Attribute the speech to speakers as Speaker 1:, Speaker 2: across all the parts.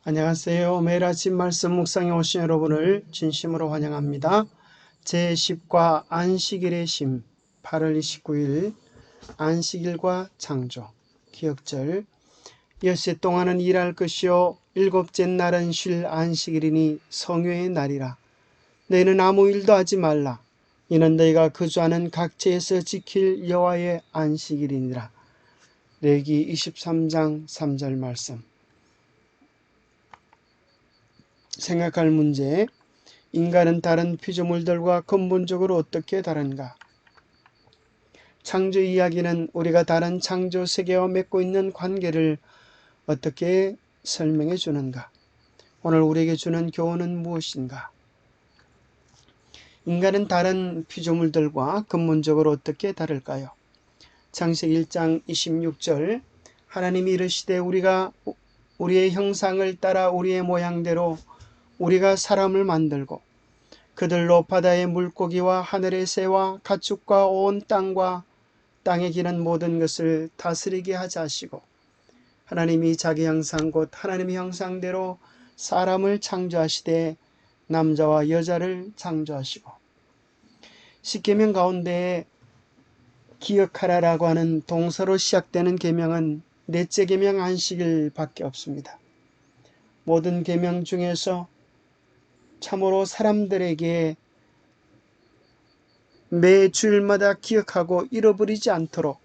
Speaker 1: 안녕하세요. 매일 아침 말씀 묵상에 오신 여러분을 진심으로 환영합니다. 제10과 안식일의 심 8월 29일 안식일과 창조 기억절 엿새 동안은 일할 것이요 일곱째 날은 쉴 안식일이니 성회의 날이라. 너희는 아무 일도 하지 말라. 이는 너희가 거주하는 각지에서 지킬 여호와의 안식일이니라. 레위기 23장 3절 말씀. 생각할 문제. 인간은 다른 피조물들과 근본적으로 어떻게 다른가? 창조 이야기는 우리가 다른 창조 세계와 맺고 있는 관계를 어떻게 설명해 주는가? 오늘 우리에게 주는 교훈은 무엇인가? 인간은 다른 피조물들과 근본적으로 어떻게 다를까요? 창세기 1장 26절 하나님이 이르시되 우리가 우리의 형상을 따라 우리의 모양대로 우리가 사람을 만들고 그들로 바다의 물고기와 하늘의 새와 가축과 온 땅과 땅에 기는 모든 것을 다스리게 하자 하시고, 하나님이 자기 형상 곧 하나님의 형상대로 사람을 창조하시되 남자와 여자를 창조하시고. 십계명 가운데 기억하라라고 하는 동사로 시작되는 계명은 넷째 계명 안식일밖에 없습니다. 모든 계명 중에서 참으로 사람들에게 매 주일마다 기억하고 잃어버리지 않도록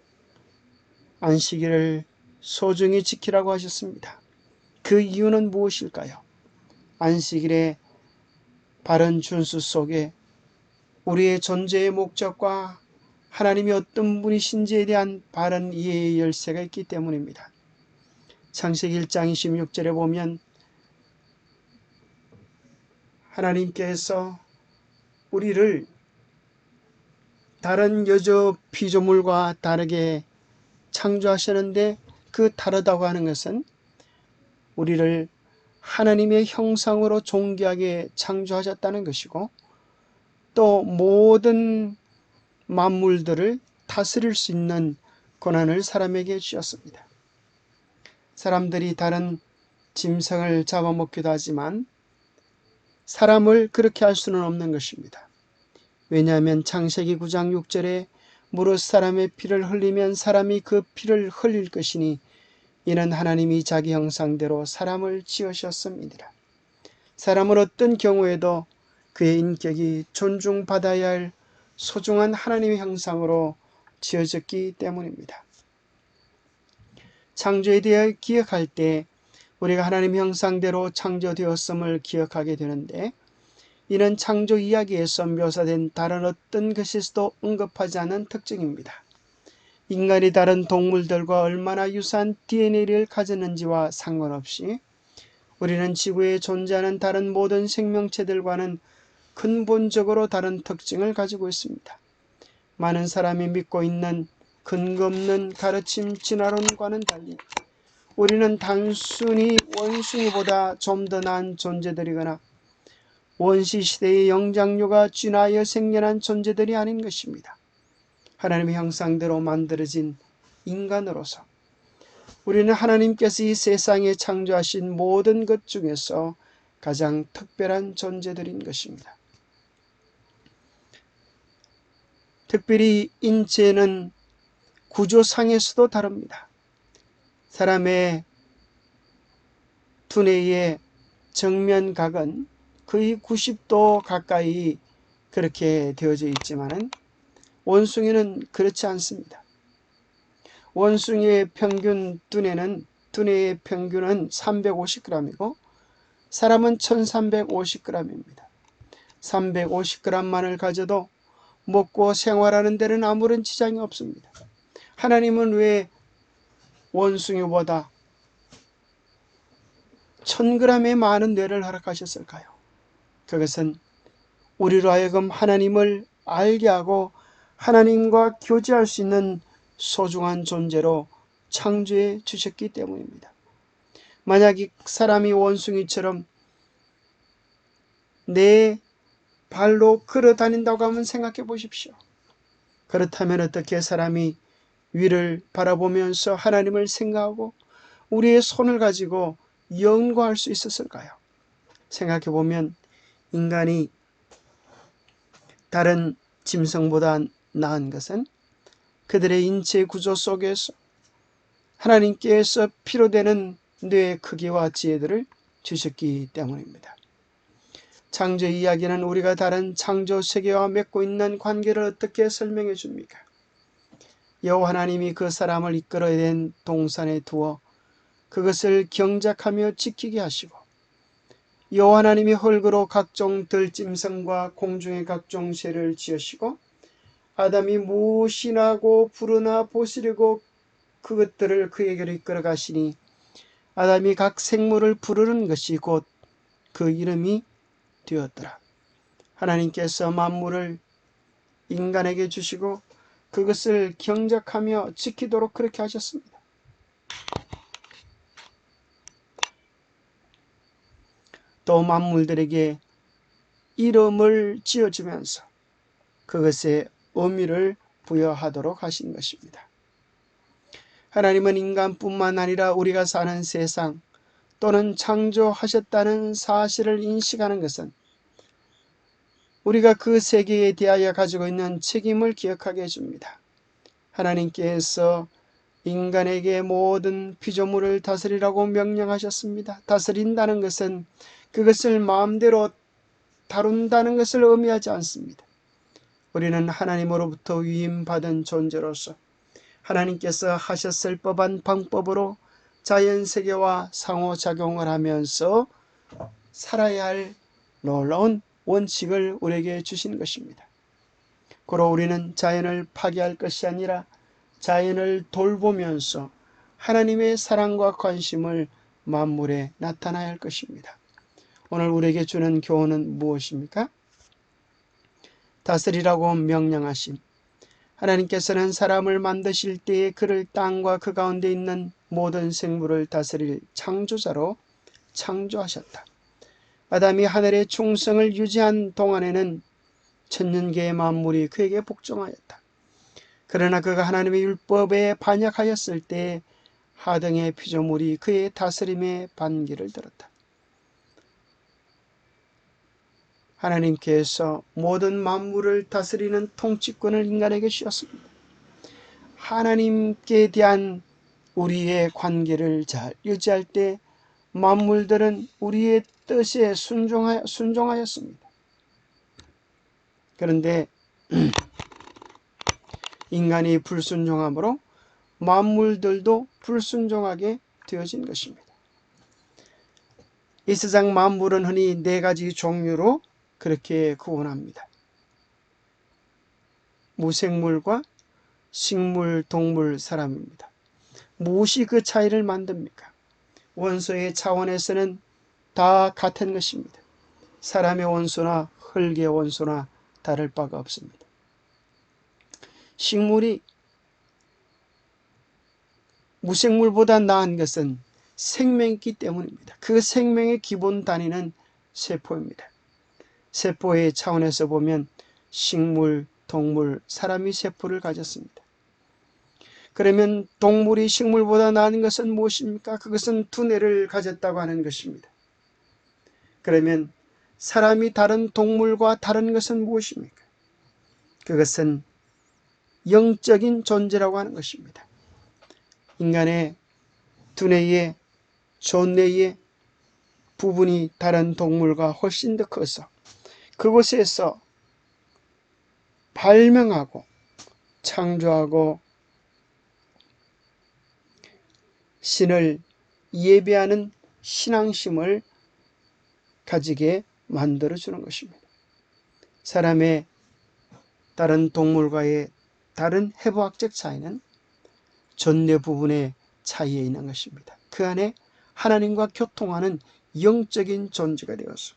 Speaker 1: 안식일을 소중히 지키라고 하셨습니다. 그 이유는 무엇일까요? 안식일의 바른 준수 속에 우리의 존재의 목적과 하나님이 어떤 분이신지에 대한 바른 이해의 열쇠가 있기 때문입니다. 창세기 1장 26절에 보면 하나님께서 우리를 다른 여러 피조물과 다르게 창조하셨는데, 그 다르다고 하는 것은 우리를 하나님의 형상으로 존귀하게 창조하셨다는 것이고, 또 모든 만물들을 다스릴 수 있는 권한을 사람에게 주셨습니다. 사람들이 다른 짐승을 잡아먹기도 하지만 사람을 그렇게 할 수는 없는 것입니다. 왜냐하면 창세기 9장 6절에 무릇 사람의 피를 흘리면 사람이 그 피를 흘릴 것이니 이는 하나님이 자기 형상대로 사람을 지으셨습니다. 사람은 어떤 경우에도 그의 인격이 존중받아야 할 소중한 하나님의 형상으로 지어졌기 때문입니다. 창조에 대해 기억할 때 우리가 하나님의 형상대로 창조되었음을 기억하게 되는데, 이는 창조 이야기에서 묘사된 다른 어떤 것에서도 언급하지 않은 특징입니다. 인간이 다른 동물들과 얼마나 유사한 DNA를 가졌는지와 상관없이 우리는 지구에 존재하는 다른 모든 생명체들과는 근본적으로 다른 특징을 가지고 있습니다. 많은 사람이 믿고 있는 근거 없는 가르침 진화론과는 달리 우리는 단순히 원숭이보다 좀 더 나은 존재들이거나 원시시대의 영장류가 진화하여 생겨난 존재들이 아닌 것입니다. 하나님의 형상대로 만들어진 인간으로서 우리는 하나님께서 이 세상에 창조하신 모든 것 중에서 가장 특별한 존재들인 것입니다. 특별히 인체는 구조상에서도 다릅니다. 사람의 두뇌의 정면각은 거의 90도 가까이 그렇게 되어져 있지만 원숭이는 그렇지 않습니다. 원숭이의 평균 두뇌의 평균은 350g이고 사람은 1350g입니다. 350g만을 가져도 먹고 생활하는 데는 아무런 지장이 없습니다. 하나님은 왜 원숭이보다 1000g의 많은 뇌를 허락하셨을까요? 그것은 우리로 하여금 하나님을 알게 하고 하나님과 교제할 수 있는 소중한 존재로 창조해 주셨기 때문입니다. 만약 이 사람이 원숭이처럼 내 발로 걸어 다닌다고 하면 생각해 보십시오. 그렇다면 어떻게 사람이 위를 바라보면서 하나님을 생각하고 우리의 손을 가지고 연구할 수 있었을까요? 생각해 보면 인간이 다른 짐승보다 나은 것은 그들의 인체 구조 속에서 하나님께서 필요되는 뇌의 크기와 지혜들을 주셨기 때문입니다. 창조 이야기는 우리가 다른 창조 세계와 맺고 있는 관계를 어떻게 설명해 줍니까? 여호와 하나님이 그 사람을 이끌어낸 동산에 두어 그것을 경작하며 지키게 하시고, 여호와 하나님이 흙으로 각종 들짐승과 공중의 각종 새를 지으시고, 아담이 무엇이나 하고 부르나 보시려고 그것들을 그에게로 이끌어 가시니, 아담이 각 생물을 부르는 것이 곧 그 이름이 되었더라. 하나님께서 만물을 인간에게 주시고 그것을 경작하며 지키도록 그렇게 하셨습니다. 또 만물들에게 이름을 지어주면서 그것에 의미를 부여하도록 하신 것입니다. 하나님은 인간뿐만 아니라 우리가 사는 세상 또는 창조하셨다는 사실을 인식하는 것은 우리가 그 세계에 대하여 가지고 있는 책임을 기억하게 해줍니다. 하나님께서 인간에게 모든 피조물을 다스리라고 명령하셨습니다. 다스린다는 것은 그것을 마음대로 다룬다는 것을 의미하지 않습니다. 우리는 하나님으로부터 위임받은 존재로서 하나님께서 하셨을 법한 방법으로 자연세계와 상호작용을 하면서 살아야 할 놀라운 원칙을 우리에게 주신 것입니다. 고로 우리는 자연을 파괴할 것이 아니라 자연을 돌보면서 하나님의 사랑과 관심을 만물에 나타나야 할 것입니다. 오늘 우리에게 주는 교훈은 무엇입니까? 다스리라고 명령하심. 하나님께서는 사람을 만드실 때에 그를 땅과 그 가운데 있는 모든 생물을 다스릴 창조자로 창조하셨다. 아담이 하늘의 충성을 유지한 동안에는 천년계의 만물이 그에게 복종하였다. 그러나 그가 하나님의 율법에 반역하였을 때 하등의 피조물이 그의 다스림에 반기를 들었다. 하나님께서 모든 만물을 다스리는 통치권을 인간에게 주셨습니다. 하나님께 대한 우리의 관계를 잘 유지할 때 만물들은 우리의 뜻에 순종하였습니다. 그런데 인간이 불순종함으로 만물들도 불순종하게 되어진 것입니다. 이 세상 만물은 흔히 4가지 종류로 그렇게 구분합니다. 무생물과 식물, 동물, 사람입니다. 무엇이 그 차이를 만듭니까? 원소의 차원에서는 다 같은 것입니다. 사람의 원소나 흙의 원소나 다를 바가 없습니다. 식물이 무생물보다 나은 것은 생명이 있기 때문입니다. 그 생명의 기본 단위는 세포입니다. 세포의 차원에서 보면 식물, 동물, 사람이 세포를 가졌습니다. 그러면 동물이 식물보다 나은 것은 무엇입니까? 그것은 두뇌를 가졌다고 하는 것입니다. 그러면 사람이 다른 동물과 다른 것은 무엇입니까? 그것은 영적인 존재라고 하는 것입니다. 인간의 두뇌의 존뇌의 부분이 다른 동물과 훨씬 더 커서 그곳에서 발명하고 창조하고 신을 예배하는 신앙심을 가지게 만들어주는 것입니다. 사람의 다른 동물과의 다른 해부학적 차이는 존뇌 부분의 차이에 있는 것입니다. 그 안에 하나님과 교통하는 영적인 존재가 되어서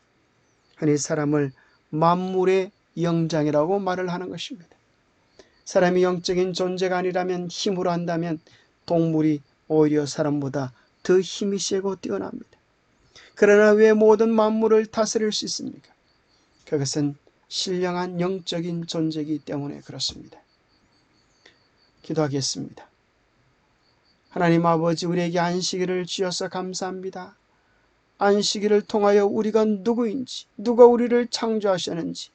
Speaker 1: 흔히 사람을 만물의 영장이라고 말을 하는 것입니다. 사람이 영적인 존재가 아니라면 힘으로 한다면 동물이 오히려 사람보다 더 힘이 세고 뛰어납니다. 그러나 왜 모든 만물을 다스릴 수 있습니까? 그것은 신령한 영적인 존재이기 때문에 그렇습니다. 기도하겠습니다. 하나님 아버지, 우리에게 안식일을 주셔서 감사합니다. 안식일을 통하여 우리가 누구인지, 누가 우리를 창조하셨는지,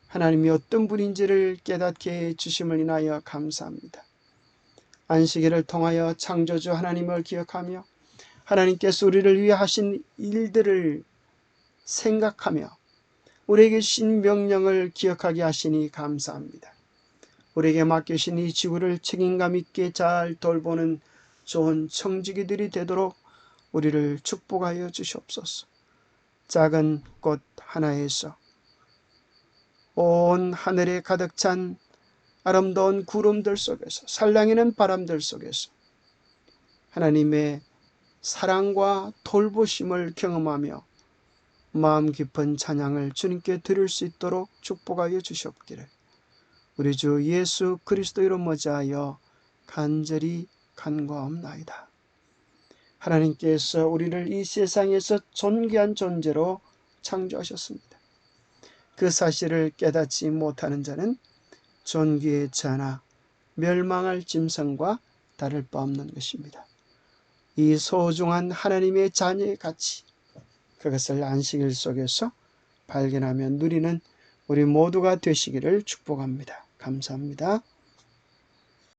Speaker 1: 하나님이 어떤 분인지를 깨닫게 해 주심을 인하여 감사합니다. 안식일을 통하여 창조주 하나님을 기억하며 하나님께서 우리를 위해 하신 일들을 생각하며 우리에게 주신 명령을 기억하게 하시니 감사합니다. 우리에게 맡기신 이 지구를 책임감 있게 잘 돌보는 좋은 청지기들이 되도록 우리를 축복하여 주시옵소서. 작은 꽃 하나에서 온 하늘에 가득 찬 아름다운 구름들 속에서, 살랑이는 바람들 속에서 하나님의 사랑과 돌보심을 경험하며 마음 깊은 찬양을 주님께 드릴 수 있도록 축복하여 주시옵기를 우리 주 예수 그리스도 이름 모자하여 간절히 간구하옵나이다. 하나님께서 우리를 이 세상에서 존귀한 존재로 창조하셨습니다. 그 사실을 깨닫지 못하는 자는 존귀의 자나 멸망할 짐승과 다를 바 없는 것입니다. 이 소중한 하나님의 자녀의 가치, 그것을 안식일 속에서 발견하며 누리는 우리 모두가 되시기를 축복합니다. 감사합니다.